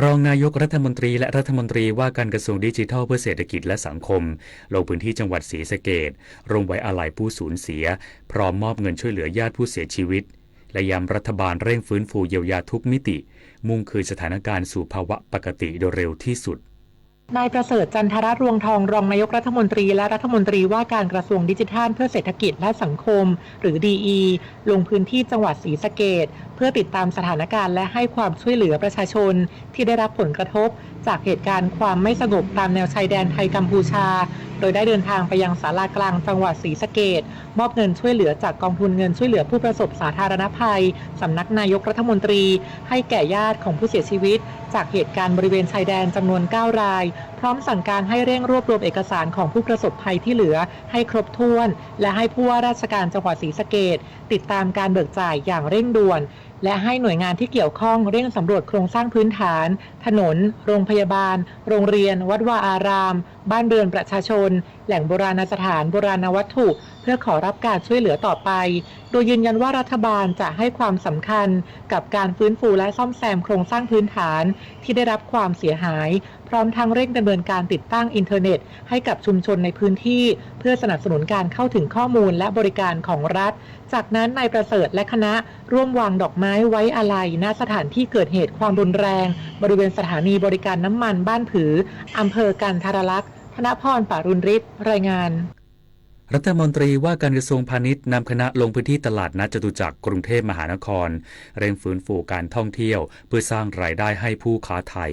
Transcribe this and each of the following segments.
รองนายกรัฐมนตรีและรัฐมนตรีว่าการกระทรวงดิจิทัลเพื่อเศรษฐกิจและสังคมลงพื้นที่จังหวัดศรีสะเกษร่วมไว้อาลัยผู้สูญเสียพร้อมมอบเงินช่วยเหลือญาติผู้เสียชีวิตและย้ำรัฐบาลเร่งฟื้นฟูเยียวยาทุกมิติมุ่งคืนสถานการณ์สู่ภาวะปกติโดยเร็วที่สุดนายประเสริฐจันทรรวงทองรองนายกรัฐมนตรีและรัฐมนตรีว่าการกระทรวงดิจิทัลเพื่อเศรษฐกิจและสังคมหรือ DE ลงพื้นที่จังหวัดศรีสะเกษเพื่อติดตามสถานการณ์และให้ความช่วยเหลือประชาชนที่ได้รับผลกระทบจากเหตุการณ์ความไม่สงบตามแนวชายแดนไทยกัมพูชาโดยได้เดินทางไปยังศาลากลางจังหวัดศรีสะเกษมอบเงินช่วยเหลือจากกองทุนเงินช่วยเหลือผู้ประสบสาธารณภัยสำนักนายกรัฐมนตรีให้แก่ญาติของผู้เสียชีวิตจากเหตุการณ์บริเวณชายแดนจำนวน9รายพร้อมสั่งการให้เร่งรวบรวมเอกสารของผู้ประสบภัยที่เหลือให้ครบถ้วนและให้ผู้ว่าราชการจังหวัดศรีสะเกษติดตามการเบิกจ่ายอย่างเร่งด่วนและให้หน่วยงานที่เกี่ยวข้องเร่งสำรวจโครงสร้างพื้นฐานถนนโรงพยาบาลโรงเรียนวัดวาอารามบ้านเรือนประชาชนแหล่งโบราณสถานโบราณวัตถุเพื่อขอรับการช่วยเหลือต่อไปโดยยืนยันว่ารัฐบาลจะให้ความสำคัญกับการฟื้นฟูและซ่อมแซมโครงสร้างพื้นฐานที่ได้รับความเสียหายพร้อมทั้งเร่งดำเนินการติดตั้งอินเทอร์เน็ตให้กับชุมชนในพื้นที่เพื่อสนับสนุนการเข้าถึงข้อมูลและบริการของรัฐจากนั้นนายประเสริฐและคณะร่วมวางดอกไม้ไว้อาลัยณสถานที่เกิดเหตุความรุนแรงบริเวณสถานีบริการน้ำมันบ้านผืออำเภอกันทรลักษณ์ธนพร ปารุณฤทธิ์รายงานรัฐมนตรีว่าการกระทรวงพาณิชย์นำคณะลงพื้นที่ตลาดนัดจตุจักรกรุงเทพมหานครเร่งฟื้นฟูการท่องเที่ยวเพื่อสร้างรายได้ให้ผู้ค้าไทย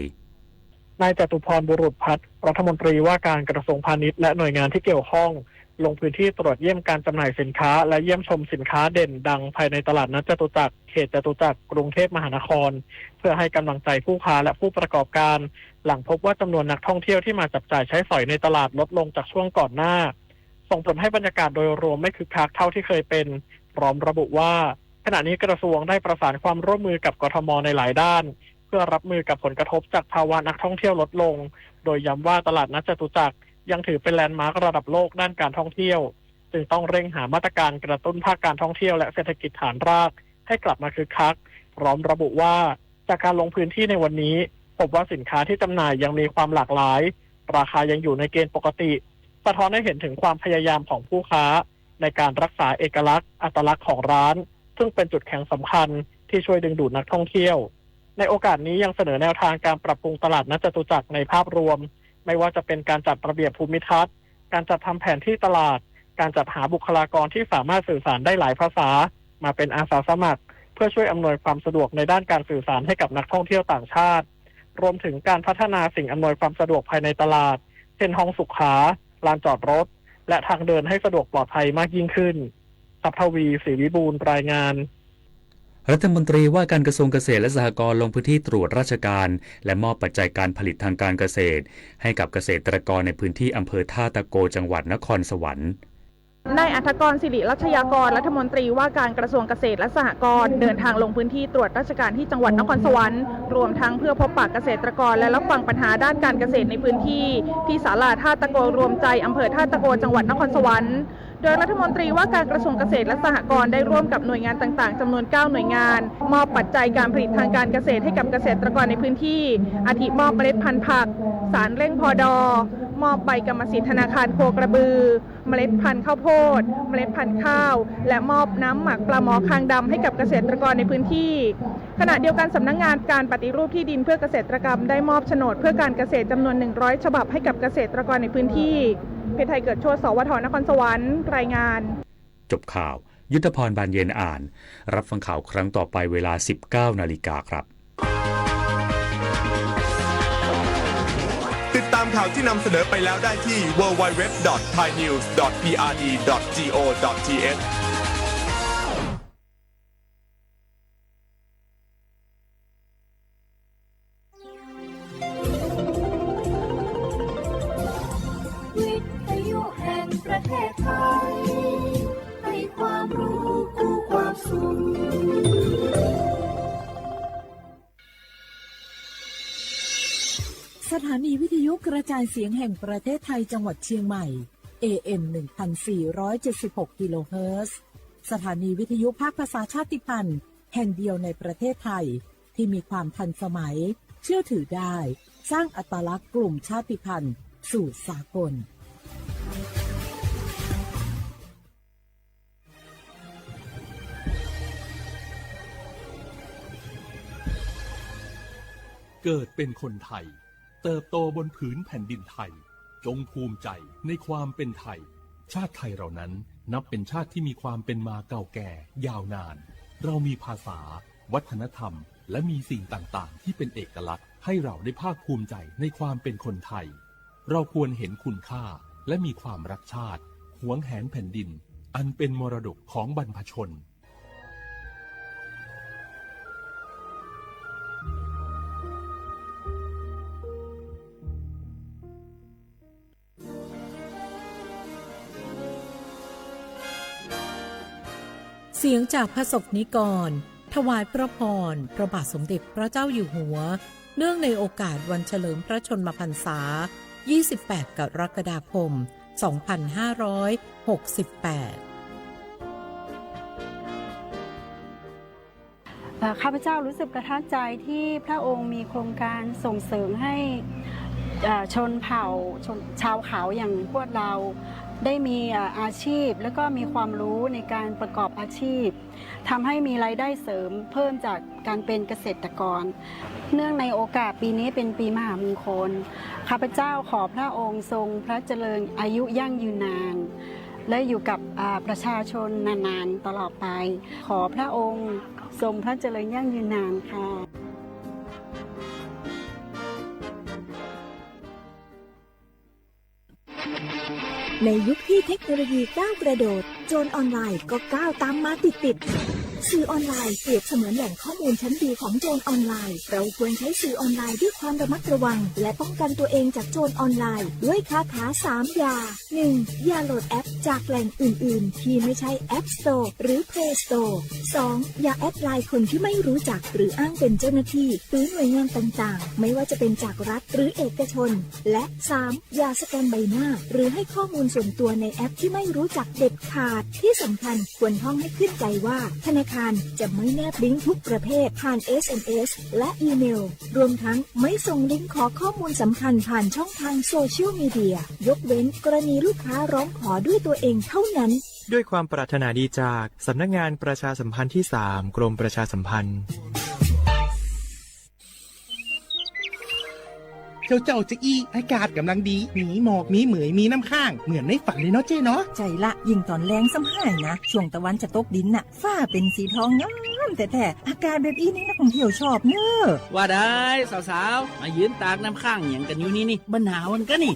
นายจตุพรบุรุษพัฒน์รัฐมนตรีว่าการกระทรวงพาณิชย์และหน่วยงานที่เกี่ยวข้องลงพื้นที่ตรวจเยี่ยมการจำหน่ายสินค้าและเยี่ยมชมสินค้าเด่นดังภายในตลาดนัดจตุจักรเขตจตุจักรกรุงเทพมหานครเพื่อให้กำลังใจผู้ค้าและผู้ประกอบการหลังพบว่าจำนวนนักท่องเที่ยวที่มาจับจ่ายใช้สอยในตลาดลดลงจากช่วงก่อนหน้าส่งผลให้บรรยากาศโดยรวมไม่คึกคักเท่าที่เคยเป็นพร้อมระบุว่าขณะนี้กระทรวงได้ประสานความร่วมมือกับกทมในหลายด้านเพื่อรับมือกับผลกระทบจากภาวะนักท่องเที่ยวลดลงโดยย้ำว่าตลาดนัดจตุจักรยังถือเป็นแลนด์มาร์คระดับโลกด้านการท่องเที่ยวจึงต้องเร่งหามาตรการกระตุ้นภาคการท่องเที่ยวและเศรษฐกิจฐานรากให้กลับมาคึกคักพร้อมระบุว่าจากการลงพื้นที่ในวันนี้พบว่าสินค้าที่จำหน่ายยังมีความหลากหลายราคายังอยู่ในเกณฑ์ปกติสะท้อนให้เห็นถึงความพยายามของผู้ค้าในการรักษาเอกลักษณ์อัตลักษณ์ของร้านซึ่งเป็นจุดแข็งสำคัญที่ช่วยดึงดูดนักท่องเที่ยวในโอกาสนี้ยังเสนอแนวทางการปรับปรุงตลาดนัดจตุจักรในภาพรวมไม่ว่าจะเป็นการจัดระเบียบภูมิทัศน์การจัดทำแผนที่ตลาดการจัดหาบุคลากรที่สามารถสื่อสารได้หลายภาษามาเป็นอาสาสมัครเพื่อช่วยอำนวยความสะดวกในด้านการสื่อสารให้กับนักท่องเที่ยวต่างชาติรวมถึงการพัฒนาสิ่งอำนวยความสะดวกภายในตลาดเช่นห้องสุขาลานจอดรถและทางเดินให้สะดวกปลอดภัยมากยิ่งขึ้นทัพทวีศรีวิบูลย์รายงานรัฐมนตรีว่าการกระทรวงเกษตรและสหกรณ์ลงพื้นที่ตรวจราชการและมอบปัจจัยการผลิตทางการเกษตรให้กับเกษตรกรในพื้นที่อำเภอท่าตะโกจังหวัดนครสวรรค์นายอัฐกรศิริรัชยากรรัฐมนตรีว่าการกระทรวงเกษตรและสหกรณ์เดินทางลงพื้นที่ตรวจราชการที่จังหวัดนครสวรรค์รวมทั้งเพื่อพบปะเกษตรกรและรับฟังปัญหาด้านการเกษตรในพื้นที่ที่ศาลาท่าตะโกรวมใจอำเภอท่าตะโกจังหวัดนครสวรรค์โดยรัฐมนตรีว่าการกระทรวงเกษตรและสหกรณ์ได้ร่วมกับหน่วยงานต่างๆจำนวน9หน่วยงานมอบปัจจัยการผลิตทางการเกษตรให้กับเกษตรกรในพื้นที่อาทิมอบเมล็ดพันธุ์ผักสารเร่งพอดอมอบใบกรรมสิทธิ์ธนาคารโคกระบือเมล็ดพันธุ์ข้าวโพดเมล็ดพันธุ์ข้าวและมอบน้ำหมักปลาหมอคางดำให้กับเกษตรกรในพื้นที่ขณะเดียวกันสำนักงานการปฏิรูปที่ดินเพื่อเกษตรกรรมได้มอบโฉนดเพื่อการเกษตรจำนวน100ฉบับให้กับเกษตรกรในพื้นที่เพชรไทยเกิดโชติสวทนครสวรรค์รายงานจบข่าวยุทธพรบานเย็นอ่านรับฟังข่าวครั้งต่อไปเวลา 19 นาฬิกาครับติดตามข่าวที่นำเสนอไปแล้วได้ที่ www.thainews.prd.go.thวิทยุแห่งประเทศไทยให้ความรู้คู่ความสุขสถานีวิทยุกระจายเสียงแห่งประเทศไทยจังหวัดเชียงใหม่ AM 1476 กิโลเฮิรตซ์สถานีวิทยุภาคภาษาชาติพันธุ์แห่งเดียวในประเทศไทยที่มีความทันสมัย เชื่อถือได้ สร้างอัตลักษณ์กลุ่มชาติพันธุ์สู่สากลเกิดเป็นคนไทยเติบโตบนผืนแผ่นดินไทยจงภูมิใจในความเป็นไทยชาติไทยเรานั้นนับเป็นชาติที่มีความเป็นมาเก่าแก่ยาวนานเรามีภาษาวัฒนธรรมและมีสิ่งต่างๆที่เป็นเอกลักษณ์ให้เราได้ภาคภูมิใจในความเป็นคนไทยเราควรเห็นคุณค่าและมีความรักชาติหวงแหนแผ่นดินอันเป็นมรดกของบรรพชนเสียงจากพระสงฆ์นิกรถวายพระพรพระบาทสมเด็จพระเจ้าอยู่หัวเนื่องในโอกาสวันเฉลิมพระชนมพรรษา 28 กรกฎาคม 2568 ข้าพเจ้ารู้สึกประทับใจที่พระองค์มีโครงการส่งเสริมให้ชนเผ่าชาวเขาอย่างพวกเราได้มีอาชีพและก็มีความรู้ในการประกอบอาชีพทำให้มีรายได้เสริมเพิ่มจากการเป็นเกษตรกรเนื่องในโอกาสปีนี้เป็นปีมหามงคลข้าพเจ้าขอพระองค์ทรงพระเจริญอายุยั่งยืนนานและอยู่กับประชาชนนานๆตลอดไปขอพระองค์ทรงพระเจริญยั่งยืนนานค่ะในยุคที่เทคโนโลยีก้าวกระโดดโจรออนไลน์ก็ก้าวตามมาติดสื่อออนไลน์เปรียบเสมือนแหล่งข้อมูลชั้นดีของโจรออนไลน์เราควรใช้สื่อออนไลน์ด้วยความระมัดระวังและป้องกันตัวเองจากโจรออนไลน์ด้วยคาถา3อย่า 1. อย่าโหลดแอปจากแหล่งอื่นๆที่ไม่ใช่ App Store หรือ Play Store 2. อย่าแอดไลน์คนที่ไม่รู้จักหรืออ้างเป็นเจ้าหน้าที่หรือหน่วยงานต่างๆไม่ว่าจะเป็นจากรัฐหรือเอกชนและ 3. อย่าสแกนใบหน้าหรือให้ข้อมูลส่วนตัวในแอปที่ไม่รู้จักเด็ดขาดที่สำคัญควรท่องให้ขึ้นใจว่าธนาคารจะไม่แนบลิงก์ทุกประเภทผ่าน SMS และอีเมลรวมทั้งไม่ส่งลิงก์ขอข้อมูลสำคัญผ่านช่องทางโซเชียลมีเดียยกเว้นกรณีลูกค้าร้องขอด้วยตัวเองเท่านั้นด้วยความปรารถนาดีจากสำนักงานประชาสัมพันธ์ที่ 3 กรมประชาสัมพันธ์เจ้าจะอี้อากาศกำลังดีมีหมอกมีเหมยมีน้ำข้างเหมือนในฝันเลยเนาะเจ้เนาะใจละยิ่งตอนแรงซ้ำห้ายนะช่วงตะวันจะตกดินน่ะฟ้าเป็นสีทองงามแต่อากาศแบบนี้นี่นักท่องเที่ยวชอบเนอะว่าได้สาวๆมายืนตากน้ำข้างอย่างกันอยู่นี่บ้านหนาวมันก็นี่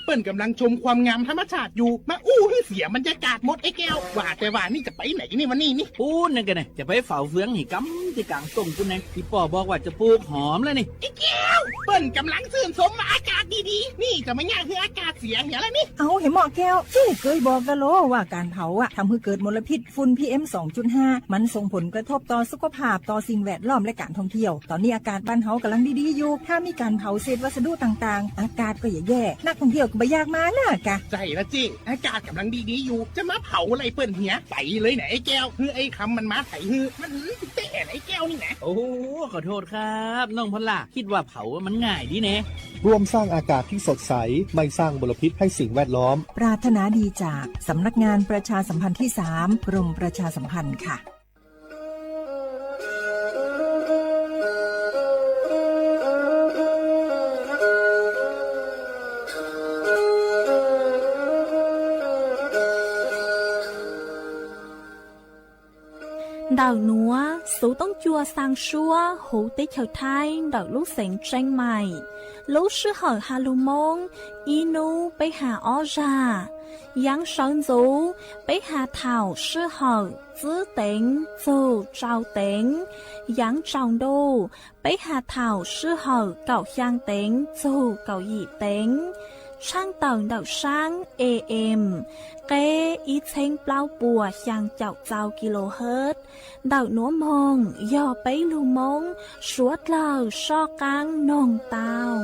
เปิ้นกำลังชมความงามธรรมชาติอยู่มาอู้ให้เสียบรรยากาศหมดไอ้แก้วว่าแต่ว่านี่จะไปไหนนี่วันนี้นี่พูดนั่นกันนะจะไปเฝ้าเฟืองหิกำที่กลางต้มกูนะที่ป่อบอกว่าจะปลูกหอมแล้วนี่ไอ้แก้วเปิ้นกำลังซื่นชมอากาศดีๆนี่จะไม่ยากคืออากาศเสียอย่างไรนี่เอาเห็นหมอแก้วเคยบอกกันโลว่าการเผาอะทำให้เกิดมลพิษฝุ่น PM 2.5 มันส่งผลกระทบต่อสุขภาพต่อสิ่งแวดล้อมและการท่องเที่ยวตอนนี้อากาศบ้านเฮากำลังดีๆอยู่ถ้ามีการเผาเศษวัสดุต่างๆอากาศก็แย่นักท่องเที่ยวก็บ่อยากมาน่ะกะใจละจิอากาศกำลังดีๆอยู่จะมาเผาอะไรเปิ้นเหียไปเลยไหนไอ้แก้วคือไอ้คำมันมาไถฮือมันเตะไอ้แก้วนี่นะโอ้ขอโทษครับน้องพล่าคิดว่าเผามันง่ายดีแน่ร่วมสร้างอากาศที่สดใสไม่สร้างมลพิษให้สิ่งแวดล้อมปรารถนาดีจากสำนักงานประชาสัมพันธ์ที่ 3 กรมประชาสัมพันธ์ค่ะĐào núa, số tông chua sang xua, hữu tế chào thai, đào lúc sáng tranh mày. Lúc sư hỏi hà lưu mông, inu bế hà ó ra. Yang sơn dũ, bế hà thảo sư hỏi, giữ tính, dù trao tính. Yang trao đô, bế hà thảo sư hỏi, cậu giang tính, dù cậu dị tính. Sang tầng đào sang AM, kế ít thanh bao bùa sang chào chào kHz. Đào núa mông, do bấy lưu mông, suốt lờ so căng nông tàu.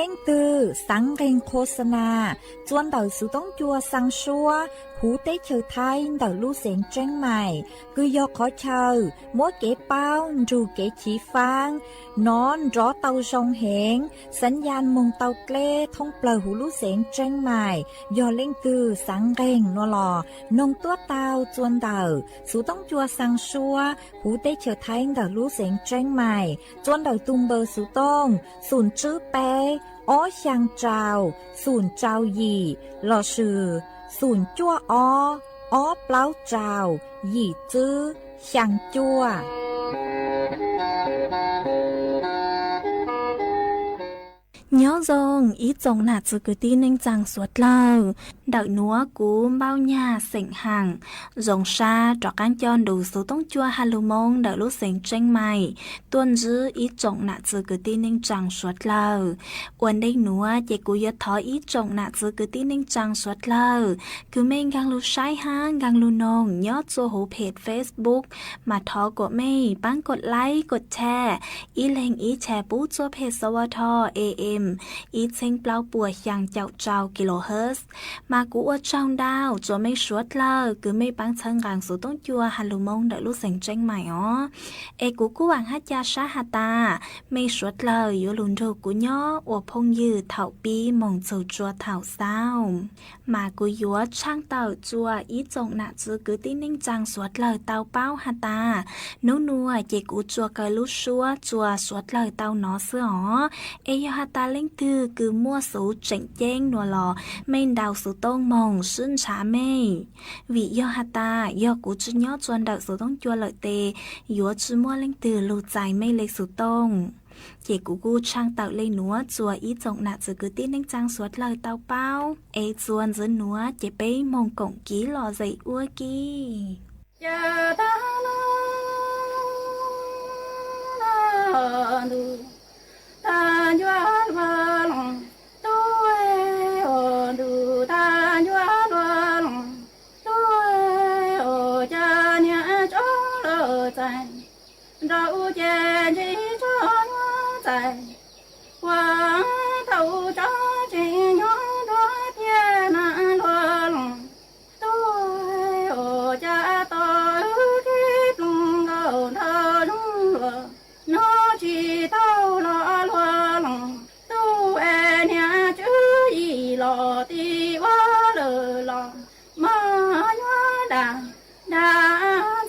เล่งตือสังเร่งโฆษณาจวนเดาสุต้องจัวสังชัวหูเต้เชอไทยเดาลู่เสียงเจ้งใหม่คือยอกขอเชอมัวเก๋เป้าจูเก๋ฉีฟางนอนรอเตาชงเหงสัญญาณมงเตาเกล้ท่องเปล่าหูลู่เสียงเจ้งใหม่ยอเล่งตือสังเร่งนัวหลอนงตัวเตาจวนเดาสุต้องจัวสังชัวหูเต้เชอไทยเดาลู่เสียงเจ้งใหม่จวนเดาตุงเบอร์สุต้องศูนย์จื้อเปอ้อช่างเจ้าศูนย์เจ้าหยี่หล่อชื่อศูนย์จั่วอ้อเปล่าเจ้าหยี่จื้อช่างจั่วnhớ rằng ý trong nạt sự cứ tin nên chẳng suốt lâu đợi núa cú bao nhà sỉnh hàng dòng xa trọ cán chọn đủ số tông chua halumon đợi lúc sỉnh tranh mày tuân giữ ý trong nạt sự cứ tin nên chẳng suốt lâu uốn đây núa chỉ cú yết thói ý trong nạt sự cứ tin nên chẳng suốt lâu cứ mình gang lu sai hang gang lu nong nhớ cho hồ page Facebook mà thó của mày bánกดไลค์กดแชร์ý lên ýแชร์ปุ๊cho page สวท AM ý chênh bao bùa yang chào chào kilohertz mà cú ở trong đào cho mấy suốt lơ cứ mấy bán thân gang số tông chua halumon đợi lúc sành tranh mày ó cú hoàng hát cha sa hata mấy suốt lơ yếu lùn rô cú nhó ở phong dư thảo bi mong châu chua thảo sao mà cú yếu trang tàu chua ý trọng nạ chứ cứ tin ninh trang suốt lơ tao bao hata nô nua chỉ cú chua cờ lúc xua chua suốt lơ tao nó xưa ó yo hata lên thư cứ mua số chỉnh chênh nùa lò mình đào số tông mong xuyên trả mê vì yo hata yo cú chứ nhó chuan đợi số tông chua lợi tê yo chứ mua lên từ lụt dài mê lấy số tông chỉ cú trang tạo lên núa chùa ý trọng nạ chứ cứ tin nên trang suốt lời tao bao chuan dưới núa chỉ bế mong cổng ký lò dậy ua kì ta nhớ vào lòng tôi ở đủ ta nhớ vào lòng tôi ở cha nhà chỗ lỡ dài đâu chè chỉ cho nhớ dài qua thâu cho chỉ nhớ đôi thiên là lòng tôi ở cha tôi kiếp lùng ngầu thơ đúng lỡ nó chỉ tao lo lo lòng tu e nhà chữ gì lo ti quá lờ lòng mà nhớ đã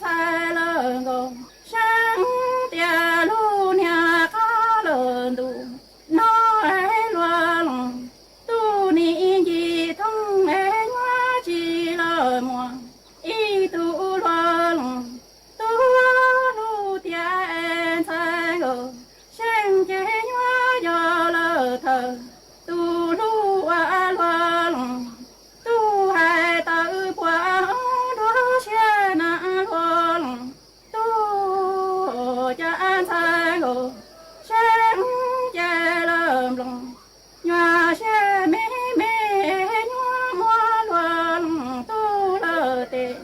sai lờ ngô sáng tia lu nhà cá lờ tu nó e lo lòng tu ni gì thông e nhớ chỉ lờ mùa y tu lo lòng tu lu tia e sai ngô sen chế nhớ do lờ thờ tu lu a lo lòng tu hai tự qua đó xe na lo lòng tu cha sai ngô sen chế lờ lòng nhòa xe mê mê nhòa mua lo lòng tu lờ tê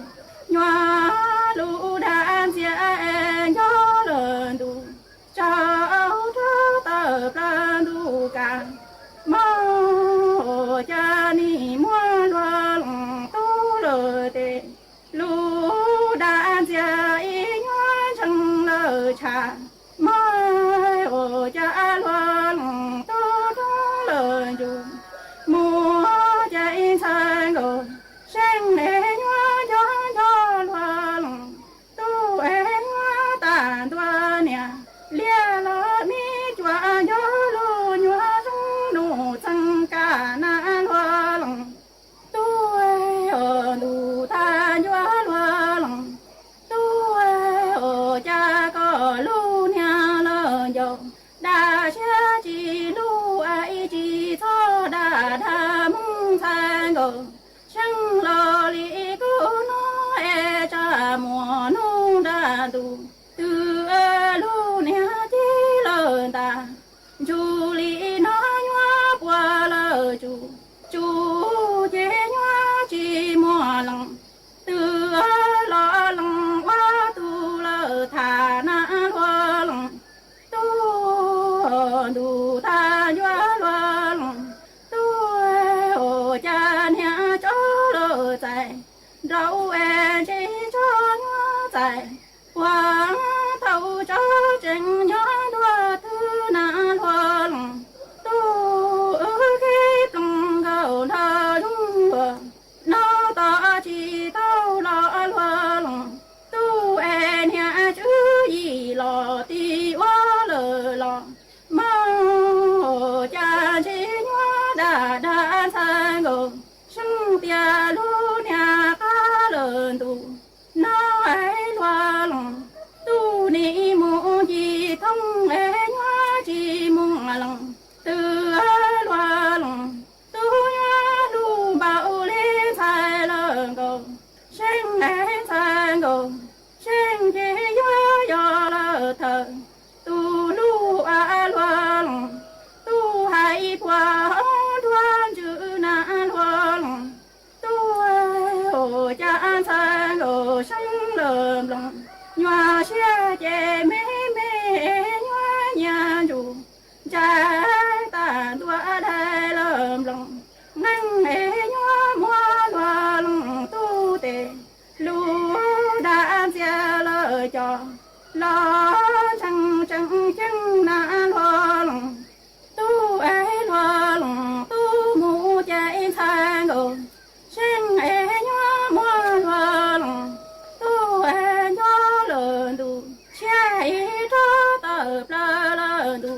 nhòa lu đàn xe nhớ lờ tu cháu tớ plan du cả mơ cha ni mua loan tu lờ tê lu đàn gia y nhớ chẳng lờ cha mơ cha loan tu lờ du mua chạy sang ngô sen nè nhớ cho loan tu em tàn tua nè lia la mi chua nhớ lu nhua sung nụ sang cả na loa lòng tu ở nụ ta nhua loa lòng tu ở cha có lu nhà lờ dầu đa cha chỉ lu ai chỉ cho đa đa mong sang ngô sang lo li cô nó e cha mùa nung đa tu từ lu nè chỉ lờ ta chú li nó nhua qua lờ chú chế nhua chỉ mùa lòng từ lo lòng qua tu lờ thà na lo lòng tu đủ ta nhua lo 在花头照正月落土那落龙都给东高那中国那大起头那落龙都爱年主意老的我了了毛家亲我大大三个生的路两个人都那爱落龙都你母一通爱我寂寞龙都爱落龙都呀路包里才能够生爱才够生的呀了头都路爱落龙都还挂断就难落龙都爱我家才够生了龙月下姐妹妹月娘住在单多来了龙能爱月莫落龙都得路大家了家老成正难落龙都爱落龙都母在残够生爱月莫落龙都爱月了都下一周到不了都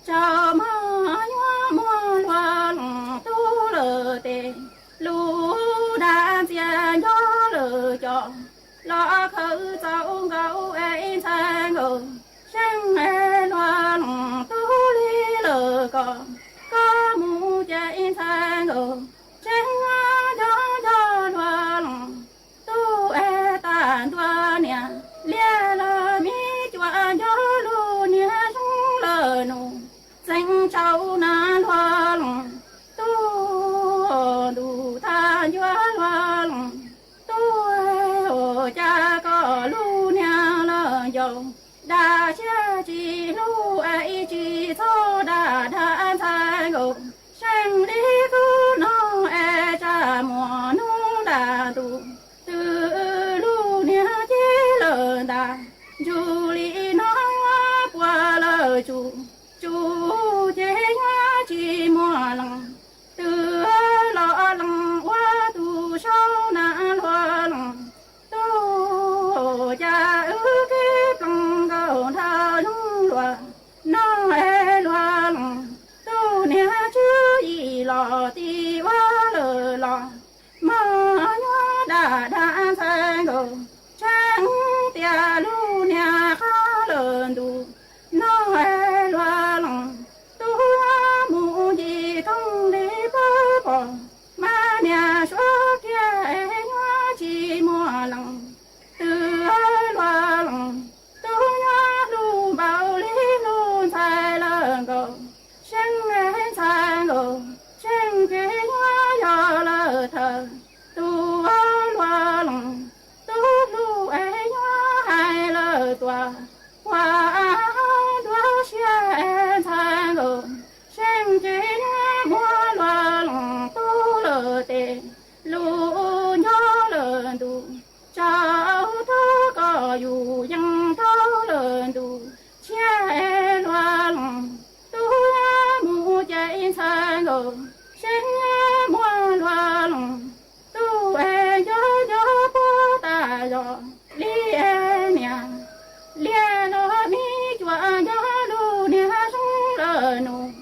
找妈月莫落龙都了的路大家月了家老口走高爱残够生爱落龙都离了个高母在残够真啊家落龙都爱单多年练了米卷着路年生了奴真找那落龙都路他月落龙都爱我家个路娘了有大家记录爱记错大他才够胜利不能爱家莫弄大度的路娘记了大主里那呀过了主这呀寂寞冷的老冷我独手难落冷都家给更高他中落那爱落冷都年主意老的我了了妈呀大大才够真的路娘哈了都那爱落冷都母的痛的宝宝妈娘说给我寂寞冷的爱落冷都呀路包里路才能够生爱才够生给我要了头都爱落冷都路爱我还了多花多些才够生给我莫落冷都了的路要了都找到个有影到了都切落冷都母在才够生莫落冷都爱要不打扰连娘连了米卷着路年生了奴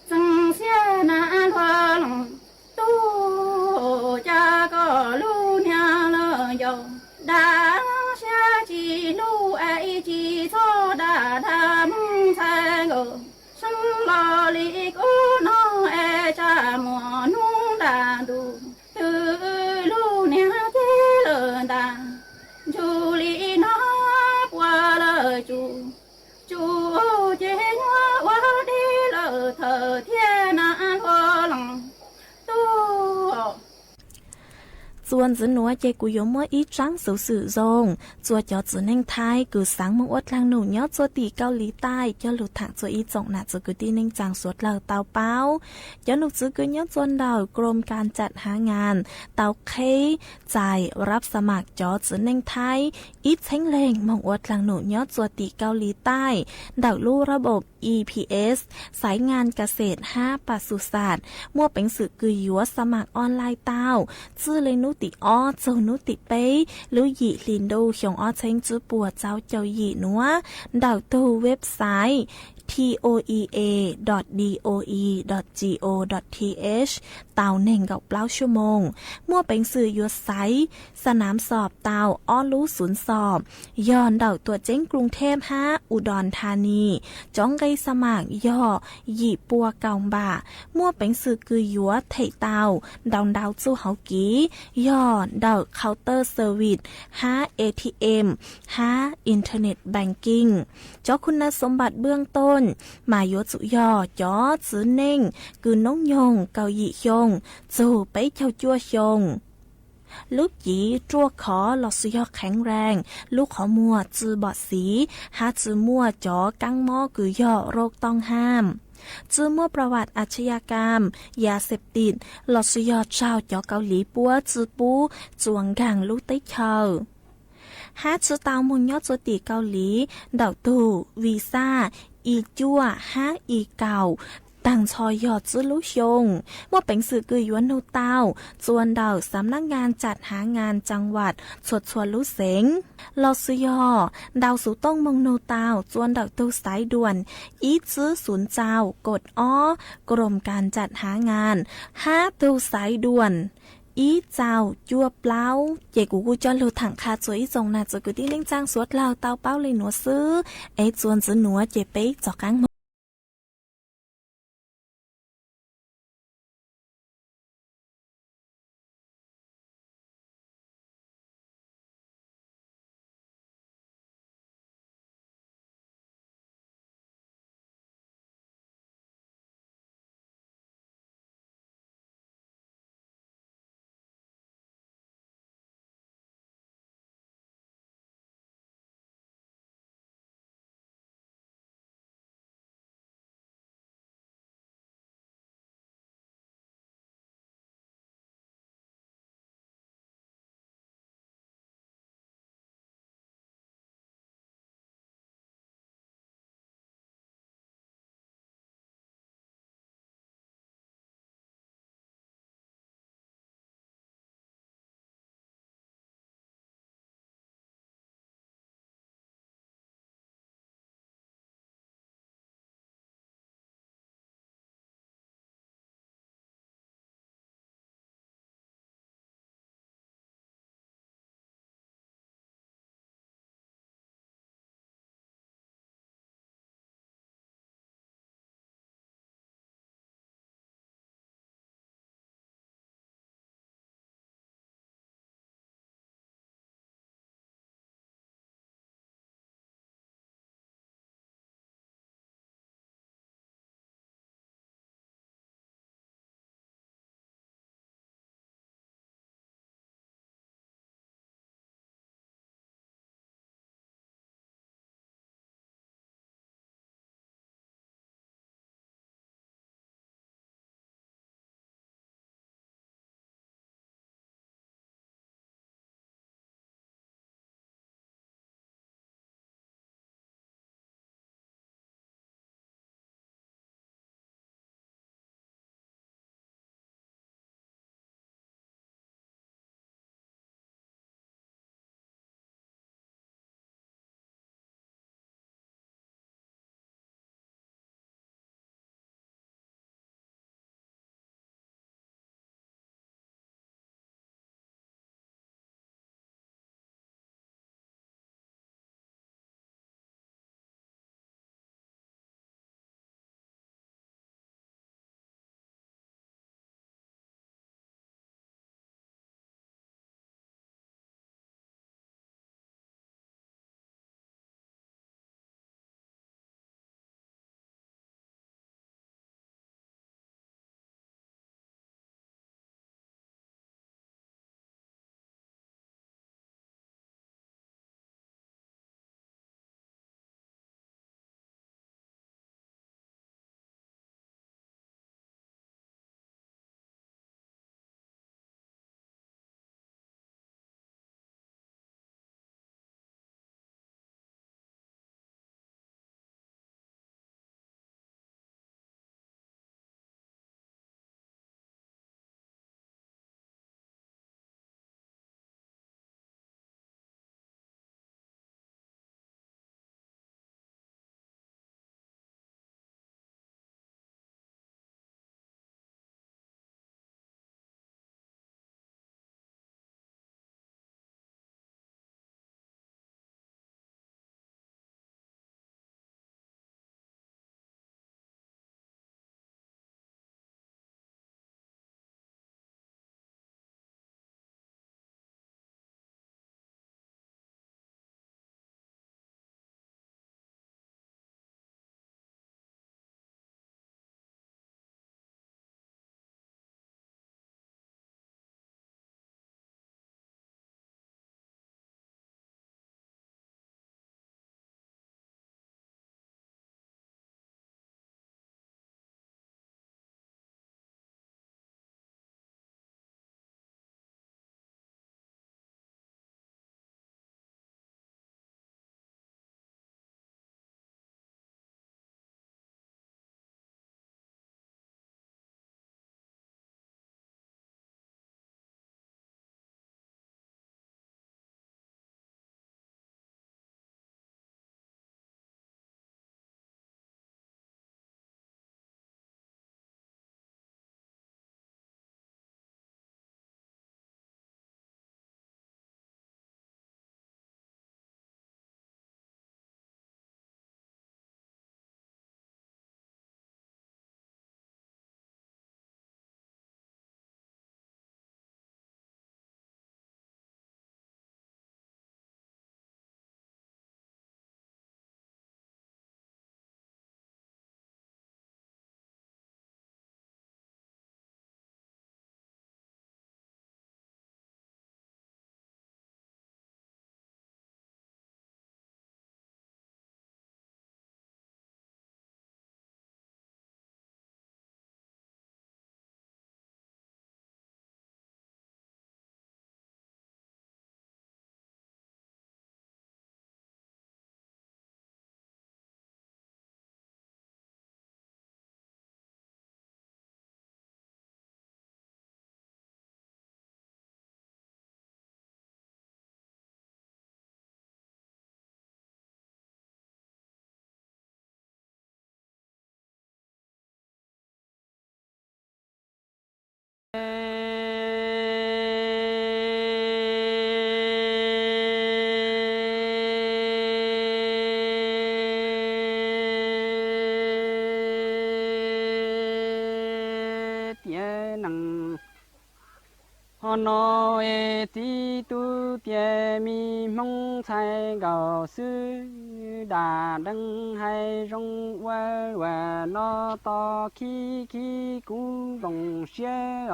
增些难落冷都家个路娘了有大下几路爱几错大他梦才够生了里个能爱家莫弄大度的路娘的了大就วนจื้อหนัวเจกุยมัวอีจังสูสื่อซงจัวจอจื้อเน่งไทยกือสังมงอดทางหนูยอจัวตีเกาหลีใต้ยอหลุดถักจัวอีจงหนาจัวกุตีเน่งจางสวดเหล่าเตาเป้ายอหนุกจื้อกุยอจวนดาวกรมการจัดหางานเตาเคจ่ายรับสมัครจอจื้อเน่งไทยอีเช้งเลงมงอดทางหนูยอจัวตีเกาหลีใต้ดาวลู่ระบบ EPS สายงานเกษตร5ปศุสัตว์มั่วเป็นสื่อกือยัวสมัครออนไลน์เต้าชื่อเลยนุติอ้อโจนุติเป้หรือหยีลินดูเขียงอ้อเช้งจื้อปัวเจ้าเจ้าหยีนัวดาวตูเว็บไซต์ toea.doe.go.th เตาเน่งกับเปล่าชั่วโมงมั่วเป็นสื่อยัวไซสนามสอบเตาอ้อรู้ศูนย์สอบย้อนเดาตัวเจ้งกรุงเทพ5อุดรธานีจ้องไกสมัครย่อหยีปัวเกาบ่ามั่วเป็นสื่อกือยัวไถเตาดาวจู้เฮากีย่อเดาเคาน์เตอร์เซอร์วิส5 ATM 5 อินเทอร์เน็ตแบงกิ้งเจ้าคุณสมบัติเบื้องต้นหมายยจุย่อจ้อจื้อเน่งกือน้องยงเกาหยียงจูไปเจ้าจั่วยงลูกหยีจั่วขอหลอดสุยอแข็งแรงลูกขอมัวจือบอดสีหาจือมัวจ้อกังหม้อกือย่อโรคต้องห้ามจื้อมั่วประวัติอาชญากรรมยาเสพติดหลอดสุยอเจ้าจ้อเกาหลีปัวจื้อปูจวงกังลูกติ๊กเชาหาจื้อเตามุนยอดจุติเกาหลีดาวตูวีซ่าอีจั่ว5อีเก่าต่างชอยยอดจื้อลุชงว่าเป็นสื่อกือยวนนูเต้าจวนดาวสำนักงานจัดหางานจังหวัดชวดลุเสงลอซยอดาวสูต้องมงนูเต้าจวนดาวตูสายด่วนอีจื้อศูนย์เจ้ากดอ้อกรมการจัดหางาน5ตูสายด่วนอีเจ้าจั่วเปล่าเยกูจอนลูถังคาจวยจงนาจะกูที่เล่งจ้างสวดลาวเตาเป้าเลยหนัวซื้อไอจวนจื้อหนัวเจเป๊กจอกกัง nói tí tu tiền mi mong thay gạo sư đà đăng hay rong qua nó to khi cũng đồng xe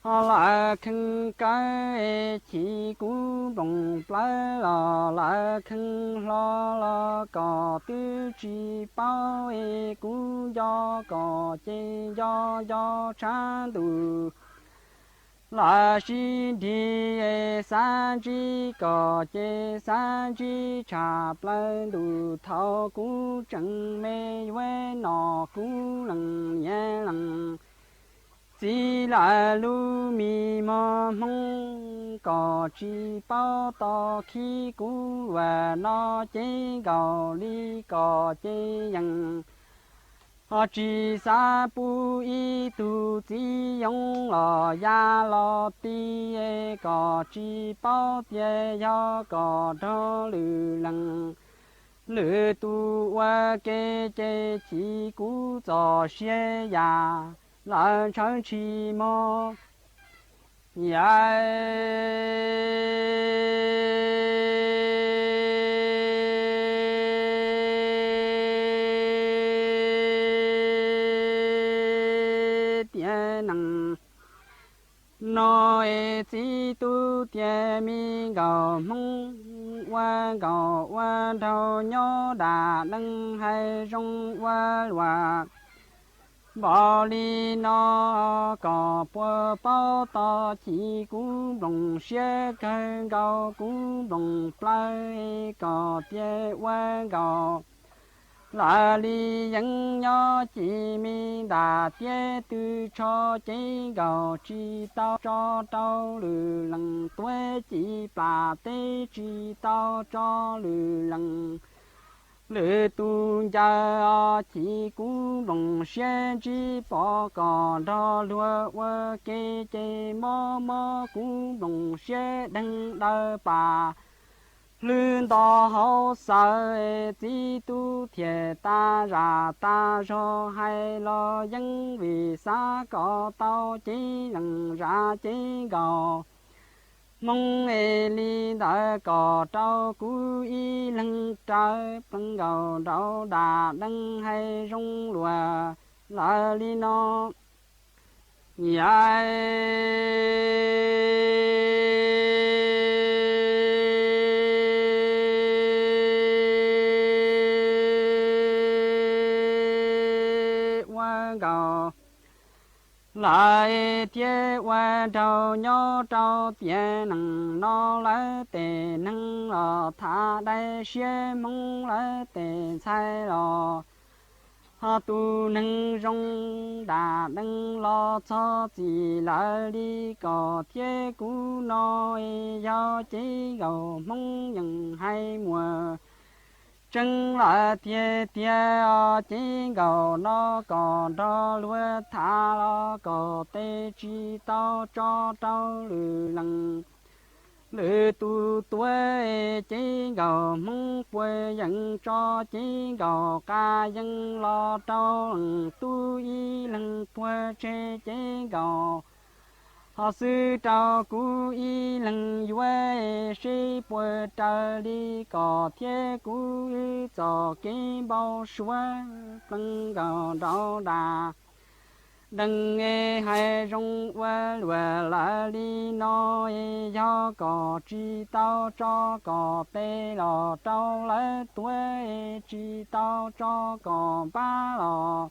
họ là khăn cái chỉ cũng đồng plei là khăn lo có tư chỉ bao cũng do có chế do chán đủ là xin đi san chi có chế san chi trả plei đủ thao cũng chẳng mê quê nó cũng lần nhẹ lần chỉ là lu mi mơ mong có chỉ bao to khi cũ và nó chế gạo ly có chế yang họ chỉ sa bu y tu chỉ用了呀了地có chỉ bao địa ya có đó lư lăng lư tu wa ke chế chỉ cũ cho xe ya là chẳng chỉ mơ ya tiền năng nói chỉ tu tiền mi gạo mong qua đầu nhớ đã nâng hay rong qua loạt bỏ đi nó có bữa bao to chỉ cũng đồng xe cây gạo cũng đồng plei có tie qua gạo là đi dân nhỏ chỉ mi đã tie từ cho chế gạo chỉ tao cho tao lư lần tuổi chỉ bà tê chỉ tao cho lư lần lư tu gia chỉ cũng đồng xe chỉ bỏ cỏ đó lúa qua kê chê mò cũng đồng xe đăng đơ bà lư đó hậu sợ chỉ tu thiệt ta ra ta cho hay lo dân vì xa có tao chỉ lần ra chỉ gò mong li đã có trâu cú y lưng trái bằng gầu đau đà đăng hay rong lùa là li nó nhai qua gầu lại tie qua đầu nhó trâu tie nằng nó lấy tề nằng lò thả đây xe mong lấy tề sai lò họ tu nằng rong đà nằng lo cho chỉ lại đi có tie cú nói do chỉ gầu mong nhận hay mùa chân là tia chỉ gầu nó còn đó lúa thả nó có tê chi tao cho tao lư lần lư tu tuổi chỉ gầu mong quê dân cho chỉ gầu ca dân lo tao tu y lần quê chế chỉ gầu họ sư trao cú y lần quê sĩ bùa trao đi có thiết cú cho cái bao xóa phân gạo đau đà đừng nghe hay rong qua lùa lại đi nói do có chi tao cho có tê lò trao lấy tuổi chi tao cho có ba lò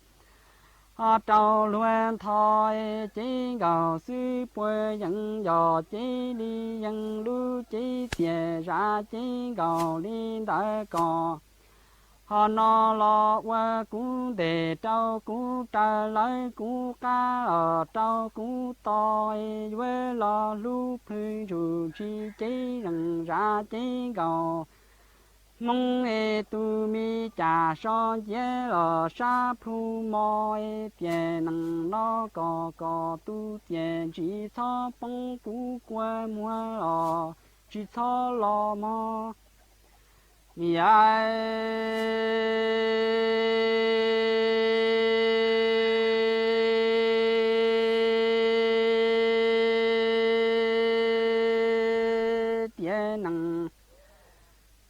họ trâu luôn thôi chỉ gạo sư bùi dân dò chỉ đi dân lưu chỉ xìa ra chỉ gạo đi đã có họ nó lo qua cũng để trâu cũng trả lời cũng cá ở trâu cũng toi với lo lưu phơi dù chỉ rằng ra chỉ gạo mong tu mi trả so dễ lo sa phu mò tiền năng nó có tu tiền chỉ cho bông cú qua mua lo chỉ cho lo mò ai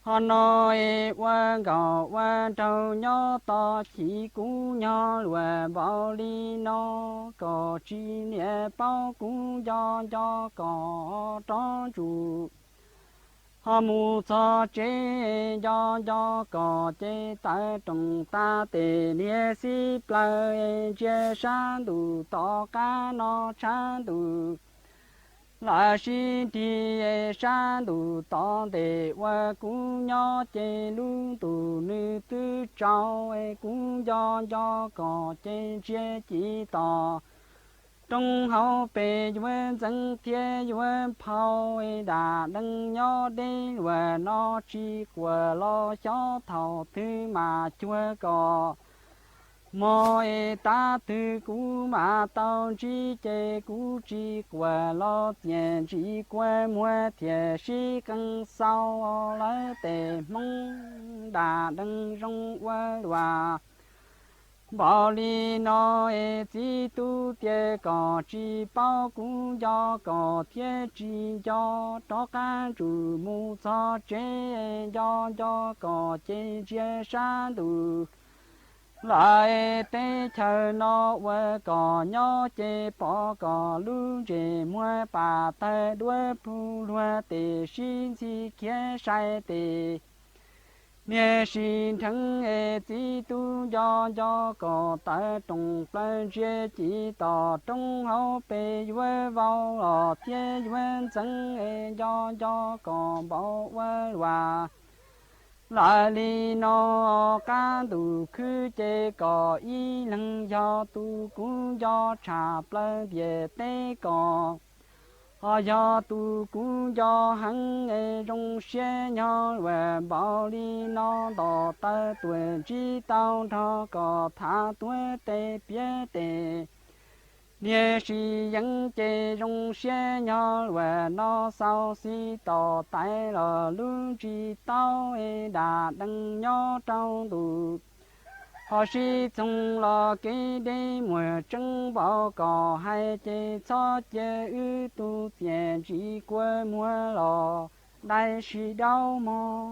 họ nói qua gạo qua trâu nhỏ to chỉ cú nhỏ lùa bao li nó có chi nhẹ bao cú cho có tròn trụ họ mu cho chế cho có chế tại trong ta tề lia si plei chế san đủ to cá nó san đủ là xin thì san đủ to để qua cũng nhỏ chế luôn đủ nữ tư trao cũng do có chế chế chỉ to trong hậu bề yuan dân thiên yuan phao đã đăng nhỏ đi và nó chỉ qua lo cho thầu thứ mà chưa có mọi ta từ cũ mà tao chỉ chế cũ chỉ qua lo tiền chỉ qua mua thiệt sĩ更sau来để mong đã đăng trong qua và bảo lý nói chỉ tu tiệt có chỉ bao cũng do có thiết chỉ do đó cả chủ mu cho chế do có chế chế san đủ lại tế chờ nó với có nhỏ chế bỏ có lưu chế mua bà tay đuôi phu lúa để xin si kia sai để nhẹ xin thắng chỉ tu do có tại trong plan chế chỉ tỏ trong hậu bề với vào lò thiết với dân do có bảo và lại li nó cá đủ khứ chế có ý năng do tu cũng do trả plan về tế có do tu cũng do hắn trong xe nhỏ và bảo đi nó đỏ ta tuổi chỉ tao thọ có thả tuổi tê biết tê nhẹ sĩ dân chế trong xe nhỏ và nó sau si tỏ tay là luôn chỉ tao đã đăng nhỏ trong tù họ sĩ trong là cái đế mùa trăng bảo có hai chế cho chế ư tu tiền chỉ quê mùa lò đại sĩ đau mò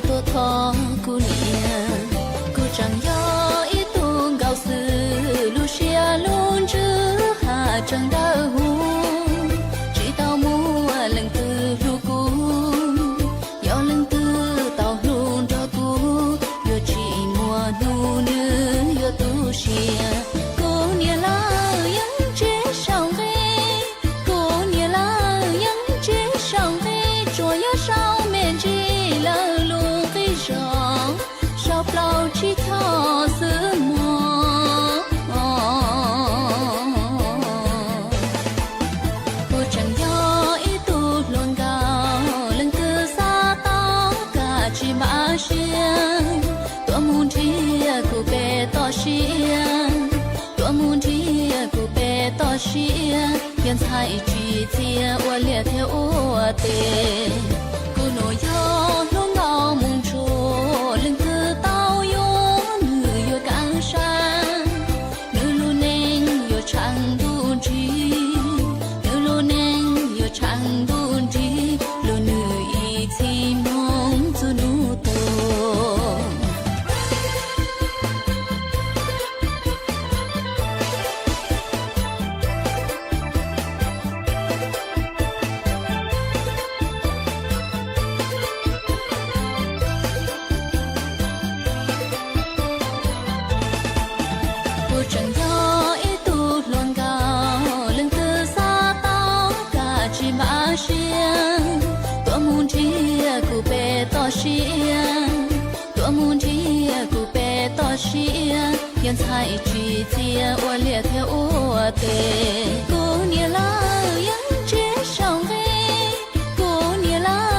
tôi thọ cô nia cô chẳng do ít tu gạo sư Lucia luôn chứ hà chẳng đau hôn chỉ tao mua lần từ ru cũ do lần từ tao luôn cho cũ giờ chỉ mua nu nữa giờ tu xia cô nia la những chế sao về cô nia la những chế sao về rồi nhớ sao mẹ chỉ sao bao chỉ cho giữ mùa cô chẳng do ý tu luôn gạo lần từ xa tao cả chỉ mã xiên tua muốn chia cô bé to xiên tua muốn chia cô bé to xiên hiện tại chỉ chia qua liệt theo ô tê cô nổi gió luôn gạo mùng chua lần từ tao chẳng đun chi nếu lo nên yo chẳng đun chi lo nữ ý thì mong cho nu to tua muốn chia cô bé to xia hiện tại chỉ chia qua liệt theo ô tê cô nia la những chế sao về cô nia la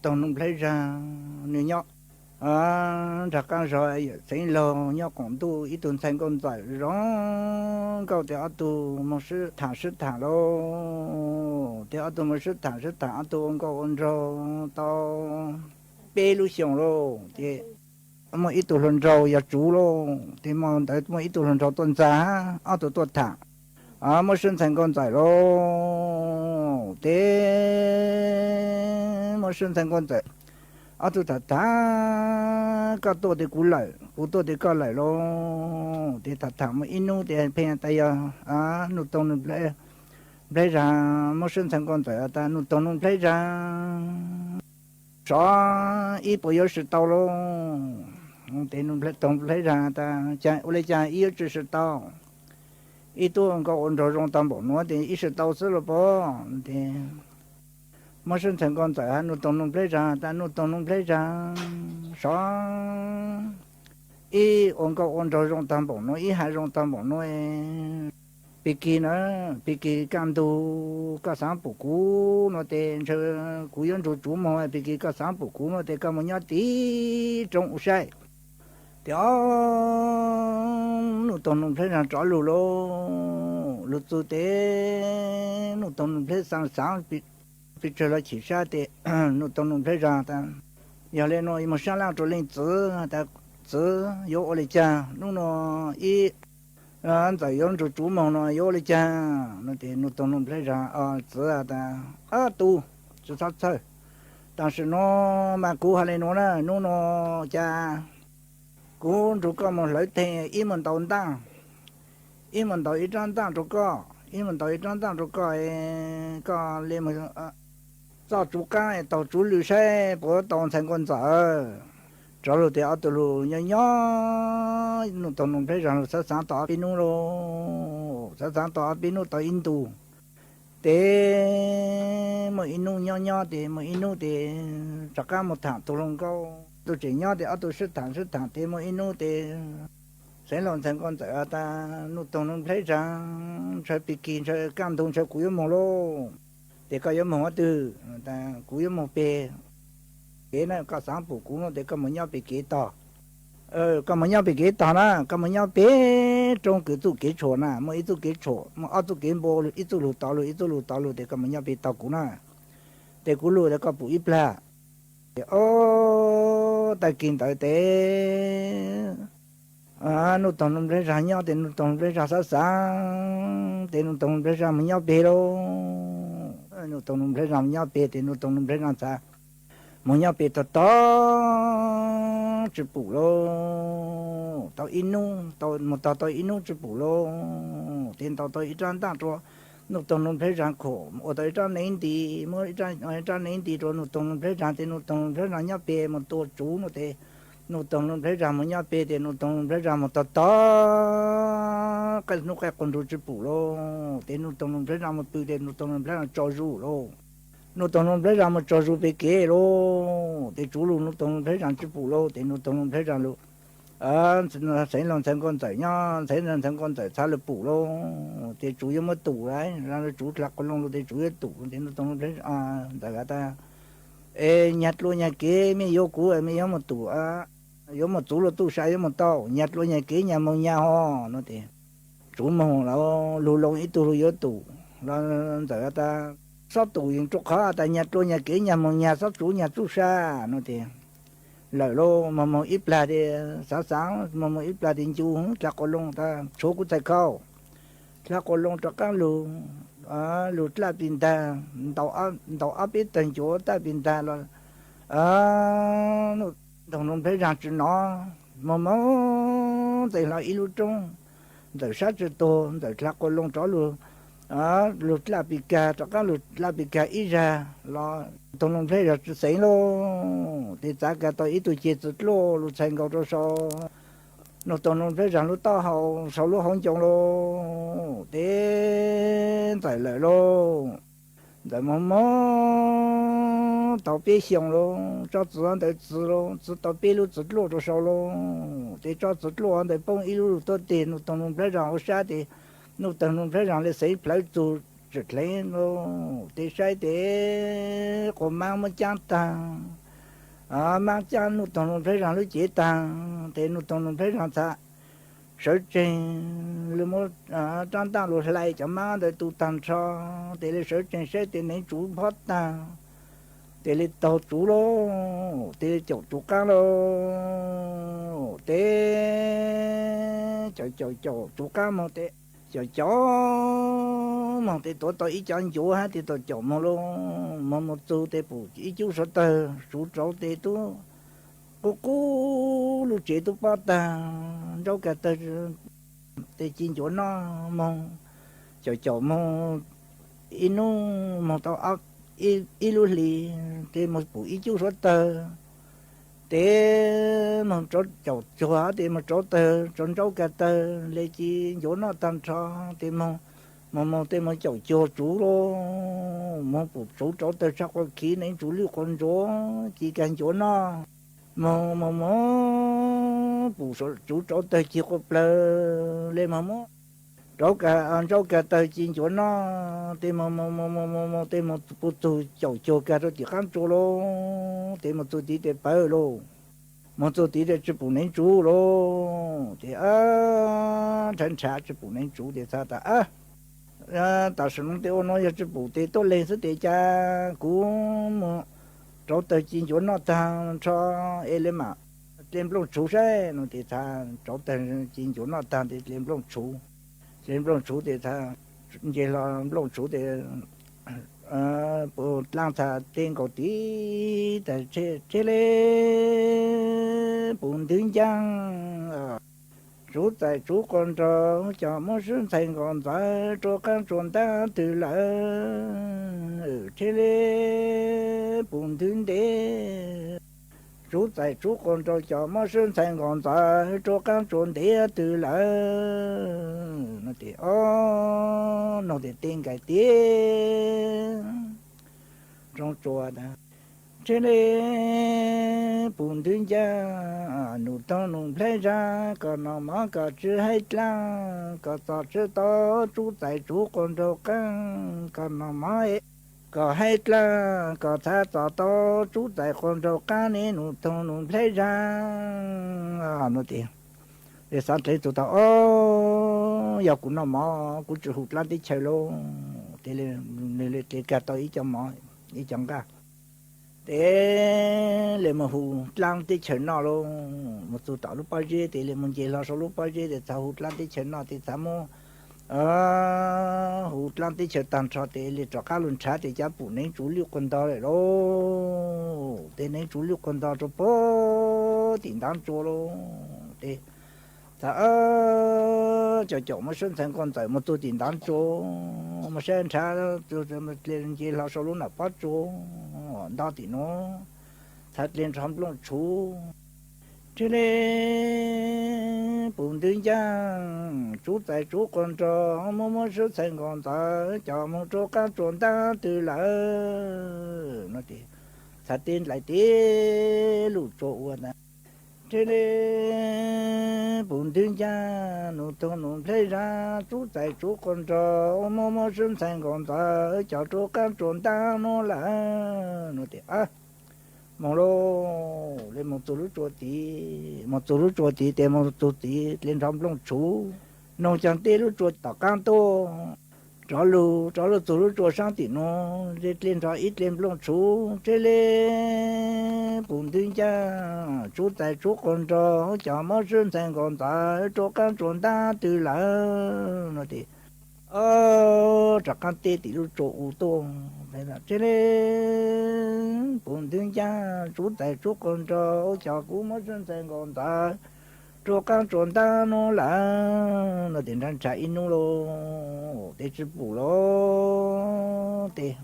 tông nông lấy ra nhiều nhóc chắc càng rồi thấy lo nhóc cũng tu ít tuần thành con giải rong câu thì ở tu một sự thả lo thì ở tu một sự thả tu ông câu ông rồi tao bê lu xiong lo thì mà ít tu lần rồi ya chú lo thì mà tại mà ít tu lần rồi tuần giá ở tu tuần thả một sự thành con giải lo thì một sự thành con giải ở tu thả các tổ thì cú lại cú tổ thì có lại lo thì thả mà inu thì phe tay nụ tông nụ lấy ra một sinh thành con tới ta nụ tông nụ lấy ra xóa ít bây giờ sự tao lo thì nụ lấy tông lấy ra ta cha lấy cha ít chỉ sự tao ít tu có ổn rồi trong tâm bộ nó thì ít sự tao sẽ là bỏ thì mà sinh thành con tới nụ tông nụ lấy ra ta nụ tông nụ lấy ra xóa ít ổn có ổn rồi trong tâm bộ nó ít hai trong tâm bộ nó bị kỳ cam tu các sáng bổ cú nó tên cho cú yên chủ mà bị kỳ các sáng bổ cú nó tên các món nhát tí trong sai đó nụ tông nụ thấy là rõ lù lô lù tu tế nụ tông nụ thấy sáng bị trở lại chỉ ra thì nụ tông nụ thấy ra ta giờ lên nó mà sáng lang trở lên chữ ta chữ yếu ở đây cha nó ít tại yon chủ mong nó yếu lên cha nó thì nụ tông nụ thấy ra chữ ta tu chữ sát thôi但是nó mà cú hay lên nó cha cú chủ có một lợi thế ít mình tồn tăng ít mình tồn ít trang tăng chủ có ít mình tồn ít trang tăng chủ có lên mà cho chủ cái tàu chủ lưu xe bữa tàu thành con dở cho rồi thì ở từ lù nhỏ nó tàu nó thấy rằng sẽ sáng tỏ pin nó sẽ sáng tỏ pin nó tàu in tu thế mà in nhỏ thì mà in thì chắc cả một tháng tàu lông câu tôi chỉ nhỏ thì ở tôi sức thẳng thì mà in thì sẽ làm thành con dở ta nó tàu nó thấy rằng sẽ bị kín sẽ cam thông sẽ cúi mông lô để có giống một từ ta cúi một bề cái này có sáng phủ cú nó để có một nhau bị kế to có một nhau bị kế to na có một nhau bé trong cái tu kế chỗ na mà ít tu kế chỗ mà ở tu kế bò ít tu lù tao lù để có một nhau bị tao cú na để cú lù để có bụi ít la ta kinh tới thế nó tông nó lấy ra nhau thì nó tông lấy ra sáng thì nó tông lấy ra một nhau bé đâu nó tông lấy ra một nhau bé thì nó tông lấy ra sao một nhau bé to chụp bù lô tao inu tao một tao inu chụp bù lô tiền tao ít trang tăng cho nó tông nó lấy ra khổ ở đây trang nén thì mới trang nén thì rồi nó tông nó lấy ra thì nó tông lấy ra nhau bé một tổ chú nó thế nó tông nó lấy ra một nhau bé thì nó tông lấy ra một to cái nó cái con đồ chụp bù lô thì nó tông nó lấy ra một bự thì nó tông nó lấy ra cho rú lô nó tông nó lấy ra một cho rú bé kế lô thì chú lô nó tông nó lấy ra chụp bù lô thì nó tông nó lấy ra lô nó sẽ làm thành con仔nhá sẽ làm thành con仔sao là bù lô thì chú yếu mất tủ đấy ra nó chú lạc con lông thì chú yếu tủ thì nó tông nó lấy đại ta nhặt luôn nhà kế mới vô cũ mới yếu một tủ yếu một chú là tu sai yếu một tao nhặt luôn nhà kế nhà mông nhà ho nó thì chú mông là lù lông ít tu yếu tủ nó đại ta sắp tủ những chỗ khó ta nhặt luôn nhà kế nhà mông nhà sắp chú nhà chú sa nó thì lời lô mà ít là thì sáng mà ít là thì chú lạc con lông ta số của thầy khâu lạc con lông cho các lù lù là bình ta tàu áp ít thành chỗ ta bình ta là nó đồng nông thấy rằng chuyện nó mà thì là ít lúc trong từ sát cho tôi từ lạc con lông cho lù lù là bị cả cho các lù là bị cả ít ra là đồng nông thấy rằng xảy lô thì giá cả tôi ít tôi chia chút lô lù thành cầu cho sao nó tông nó thấy rằng lúc to hậu sau lúc không trồng lô thế tại lợi lô tại mà tàu bê xiong lô cho tự ăn để tự lô tự tàu bê lô tự lô cho sau lô để cho tự lô ăn để bông ít lô tôi tiền nó tông nó thấy rằng ở xa thì nó tông nó thấy rằng là xây phải trượt lên lô để sai để có mang một chăn tàng mang chăn nút tông nút thấy rằng lúc chế tàng để nút tông nút thấy rằng ta sở trình lưu một trang tàng lụt lại cho mang để tu tàng cho để lấy sở trình sẽ để lấy chủ phát tàng để lấy tàu chủ lô để lấy chủ cá lô để chủ cá mà để chó mà để tôi ý chọn chủ ha thì tôi chọn mà luôn mà một chú để bù ý chú số tờ chú cháu để tôi cô lúc chế tôi bắt ta đâu cả tờ để chín chỗ nó mà chó mà inu mà tao ác ilu li để một bù ý chú số tờ để mà cho chó để mà cho tờ chọn cháu cả tờ lấy chi chỗ nó tan cho để mà để mà cho chú luôn mà phụ chú cho tờ sao có khí nên chú lưu con chó chỉ cần chỗ nó mà phụ chú cho tờ chỉ có plơ lên mà cháu cả tờ chỉ chỗ nó để mà phụ chú cả rồi chỉ khám chú luôn để mà tôi đi để bảo luôn mà tôi đi để chụp nên chú luôn thì chân trả chụp nên chú để sao ta ta sử dụng tiêu nó chụp để tôi lên số để cha cũng mà cháu tờ chỉ chỗ nó thằng cho em mà lên lông chú sẽ nó thì thằng cháu tờ chỉ chỗ nó thằng thì lên lông chú để thằng vậy là lông chú để bộ lang thà tên cổ tí tại chế lê bùn đứng giang chú tại chú con cho mỗi sinh thành còn tại cho các chuẩn ta từ lại chế lê bùn đứng đế chú tại chú con cho mỗi sinh thành còn tại cho các chuẩn đế từ lại nó thì tên cái tiếng trong chùa đó trên đây bùn thương cha nụ tông nụ plei ra còn nó mà có chữ hết la có tỏ chữ to chú tại chú con đâu căng còn nó mà có hết la có tha tỏ to chú tại con đâu cá nên nụ tông nụ plei ra nó tiền để sáng thấy tụi tao giờ cũng nó mò cũng chỉ hụt lan đi chơi luôn thì lên cả tôi ý cho mò ý chẳng cả để lên mà hụt lan đi chơi nó luôn một tụi tao lúc bao giờ thì lên mình chơi lo số lúc bao giờ để tao hụt lan đi chơi nó thì tao mua hụt lan đi chơi tàn trò thì lên cho cá luôn trả thì giá phụ nên chủ lực con tao này luôn để nên chủ lực con tao cho bố tiền đáng cho luôn để ta cho mà sinh thành con tại một tôi tiền đáng cho mà sinh ra cho mà lên chỉ là số lúc nào bắt cho đó thì nó thật lên trong lòng chú cho nên bùn tương giang chú tại chú con cho mà sinh thành con tại cho một chỗ các chuẩn ta từ lại nó thì thật tin lại tí lụt chỗ này thế nên bùn thương cha nụ tông nụ plei ra chú tại chú con trò mò sinh thành con ta cho chú các chuẩn ta nó là nó thì mong lô lên một tổ lúc chùa tí để một tổ tí lên trong lòng chú nông chẳng tê lúc chùa tao cang tô cho lu tổ lúc chùa sang tí nó lên cho ít lên lòng chú thế lên bùn thương cha chú tại chú con cho mà sinh thành con ta cho các chuẩn ta từ lại nó thì chắc căn tê tí lúc chỗ u tô thế là thế nên bùn thương cha chú tại chú con cho cú mà sinh thành con ta cho các chuẩn ta nó là nó tiền đang chạy nó lo để chụp bù lo để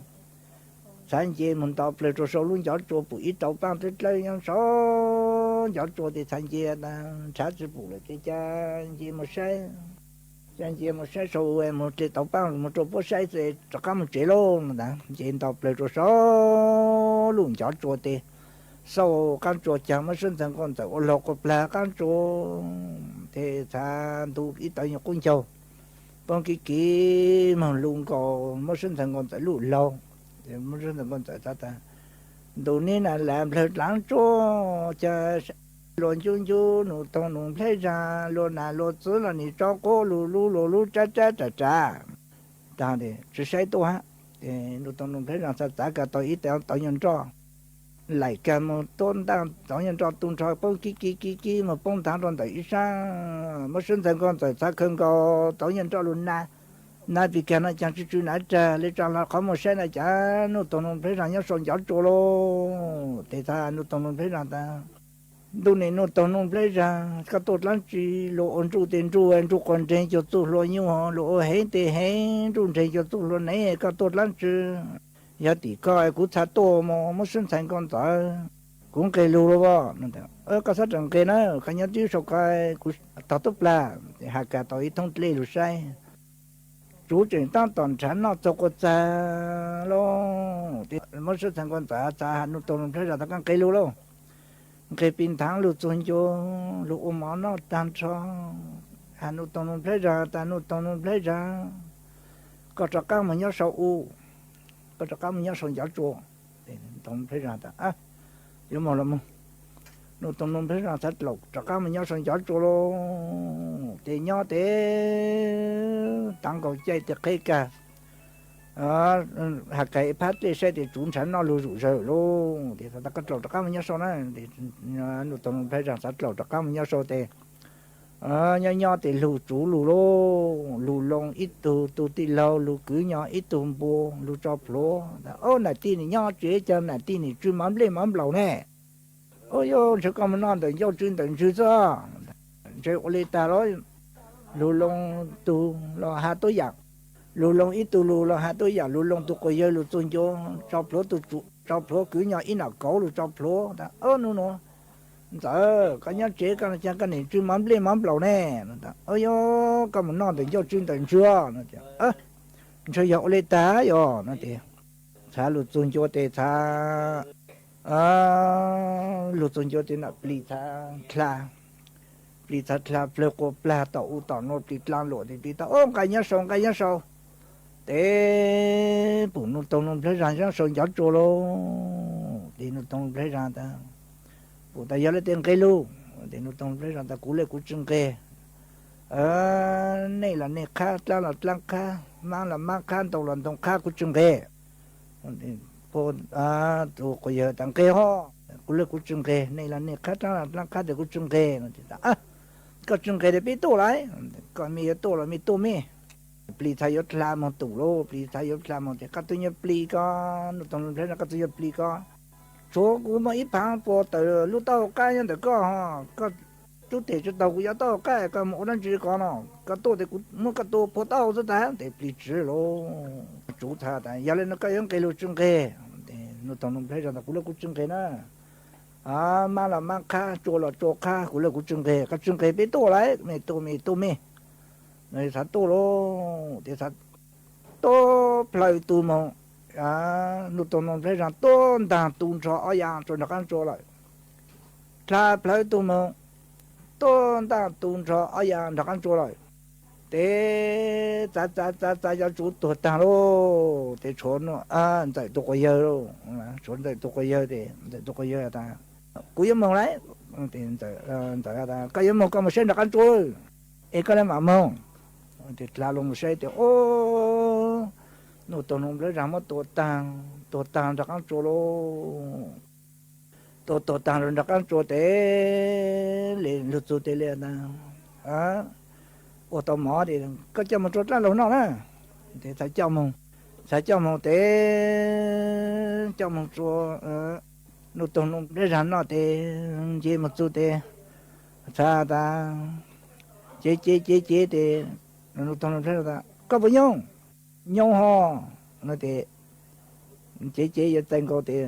sáng chế mình tập lại cho số luôn giỏi cho bù ít tàu ban tới lấy nhau số giỏi cho thì sáng chế là trả chụp bù lại cái cha chế một sai sáng chế một sai số em một chế tàu ban một chỗ bó sai thì cho các một chế luôn đã chế tập lại cho số luôn giỏi cho thì sau căn chỗ chẳng mà sinh thành con tàu lộc là căn chỗ thì thà tu ít tàu nhiều con châu bằng cái mà luôn có mất sinh thành con tại lũ lâu thì mất sinh thành con tại ta đồ này là làm thật lắng cho luôn chung chung nụ tông nụ thấy ra luôn là luôn chứ là nị cho cô lù cha ta thì chỉ sai tôi ha thì nụ tông nụ thấy ra sa cả tôi ít tao nhận cho lại cả một tôn đang tao nhận cho tung cho bông kí mà bông thang trong tại sao mất sinh thành con tại sao không có tao nhận cho luôn na vì cái này chẳng chỉ nãy giờ lấy cho là có một xe này chả nụ tông nụ thấy ra nhớ son gió trôi lo thì ta nụ tông nụ thấy ra ta đồ này nó tao nó lấy ra cái tốt lắm chỉ lộ ổn trụ tiền trụ anh trụ còn trên cho tụ lộ nhiều họ lộ hết thì hết trụ trên cho tụ lộ này cái tốt lắm chứ giờ thì coi cũng thà to mà mất sinh thành con ta cũng cây lù rồi nó cái sát trồng cây nó cái nhát chứ sao cái cũng tao tốt là hạt cả tao ít thông lệ rồi sai chủ trình tăng toàn sản nó cho con cha lo thì mất sinh thành con ta nó tao nó thấy ra tao cây lù luôn cái pin tháng lụt xuống cho lụt ôm máu nó tan cho hà nội tông lấy ra ta nội tông lấy ra có cho các mình nhớ sâu u có cho các mình nhớ sâu giáo chùa để tông lấy ra ta chứ mà làm nội tông lấy ra thật lộc cho các mình nhớ sâu giáo chùa luôn thì nhớ thế tăng cầu chơi thì cây cả hạt cái phát thì sẽ thì chúng sản nó lưu rủ rồi luôn thì ta cắt lẩu tất cả mình nhớ sau đó thì nó tông phải rằng cắt lẩu tất cả mình nhớ sau thì nhỏ thì lưu chủ lưu lô lưu long ít tu tí lâu lưu cứ nhỏ ít tu bùa lưu cho plo này tí này nhỏ chế cho này tí này chuyên mắm lên mắm lẩu nè ôi yo chứ còn mình nói tới yo chuyên tới chứ sao chơi ô lê ta đó lưu long tu lo hai tối giặc lù lông ít tu lù là hai tôi giả lù lông tu coi giờ lù tuân cho plo tu cho plo cứ nhỏ ít nào có lù cho plo ta nó giờ cái nhát chế cái này cái này chuyên mắm lên mắm lẩu nè ơi yo cái mình nói thì cho chuyên tận chưa nó chơi dạo lên tá yo nó thì thà lù tuân cho thì thà lù tuân cho thì là pli thà plo có pla tàu nó pli lan lộ thì ta cái nhát sông thế bụng nó tông nó thấy rằng sông gió trôi luôn thì nó tông thấy rằng ta bụng ta giờ lấy tiền cây luôn thì nó tông thấy rằng ta cú lấy cú trưng cây này là này khác là khác mang là mang khác tàu là tàu khác cú trưng cây bộ tụ coi giờ tăng cây ho cú lấy cú trưng cây này là này khác là khác để cú trưng cây cái trưng cây để bị tổ lại còn mi tổ là mi tổ mi pli thay yết làm một tủ lô pli thay yết làm một cái tôi nhớ pli có nó tông thấy là cái tôi nhớ pli có số của mấy ít tháng po từ lúc tao cái nhân được có chút tiền chút đầu của tao cái một lần chỉ có nó cái tôi thì cũng muốn cái tôi po tao rất là để pli chỉ lô chủ thà tại giờ lên nó cái lô chung kê nó tông thấy là cũng là cũng chung kê nữa mà là mang cá chua là chua cá cũng là cũng chung kê cái chung kê bị tổ lại mày tổ này sát tổ lo thì sát tổ plei tu mong nụ tông nó thấy rằng tổ đàn tu cho ở nhà cho nó ăn cho lại ta plei tu mong tổ đàn tu cho ở nhà nó ăn cho lại thế ta cho chủ tổ đàn lo thế chốn nó tại tổ coi giờ lo chốn tại tổ coi giờ thì tại tổ coi giờ ta cú yếm mong đấy thì tại ta cái yếm mong có một sen nó ăn cho cái này mà mong thì là lồng xe thì nó tao nông lấy ra mất tổ tàng ra ăn chỗ lo tổ tàng rồi ra ăn chỗ thế liền lụt chỗ thế liền ô tô mỏ thì có cho một chỗ ra lâu nè thì phải cho một thế cho một chỗ nó tao nông lấy ra nó thì chỉ một chỗ thế sao ta chế thì nó tao thấy là có bao nhiêu ho nó thì chế giờ tên cô thì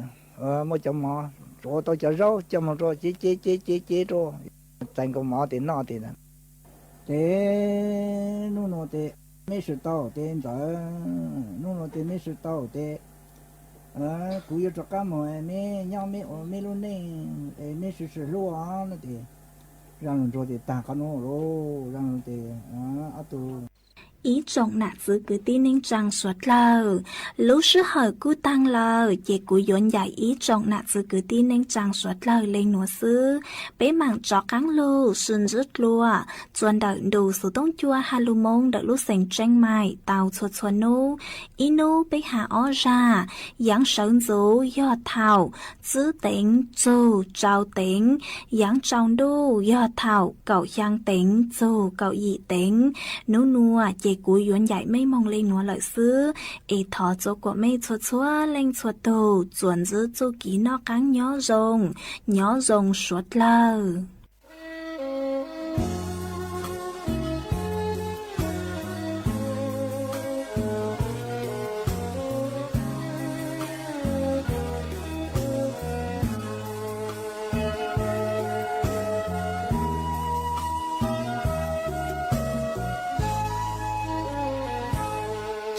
mỗi chồng mỏ chỗ tôi chở rau cho một rồi chế rồi tên cô mỏ thì nó thì thế nó thì mấy sự tao thì giờ nó thì mấy sự tao thì cú yêu cho cá mồi mấy luôn này mấy sự lúa nó thì rằng rồi thì ta có nó rồi rằng thì tu ý trọng nạ giữ cứ tin nên trang suốt lờ lúc sư hở cú tăng lờ dễ cú yốn giải ý trọng nạ giữ cứ tin nên trang suốt lờ lên nùa sư bế mạng chó cắn lù xuân rứt lùa chuan đợi đủ số tông chua hà lù mông đợi lúc sành tranh mài tàu chuột chuột nô ý nô bế hạ ó ra giáng sơn dấu do thảo giữ tính dù trao tính giáng trong đô do thảo cậu giang tính dù cậu dị tính nô nùa dễ cú yốn giải mây mong lên nùa lợi sư ý thọ chỗ của mây chuột chua lên chuột đồ chuồn giữ chỗ ký nó cắn nhỏ rồng suốt lờ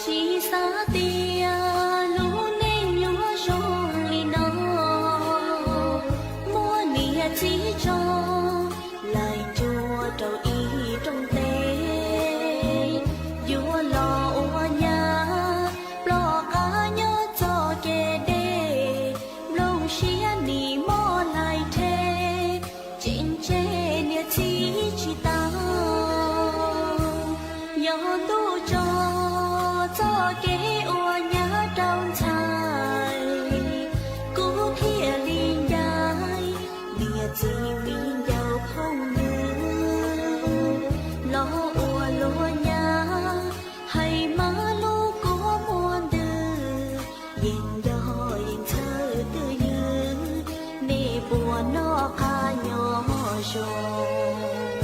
chỉ xa tia lũ nên nhúa rong li nó mua nia chỉ cho lại chua đầu ý trong tê vua lò ô nhà lo cá nhớ cho kê đê lâu xia nì mò lại thê trên chê nia chỉ ta nhớ tu cho kế ô nhớ trong trái cú kia liên dài lìa chỉ viên giàu không như lo ô lúa nhá hay má lú có muôn đời yên đó yên thơ tư như nề buồn nó ca nhỏ rồi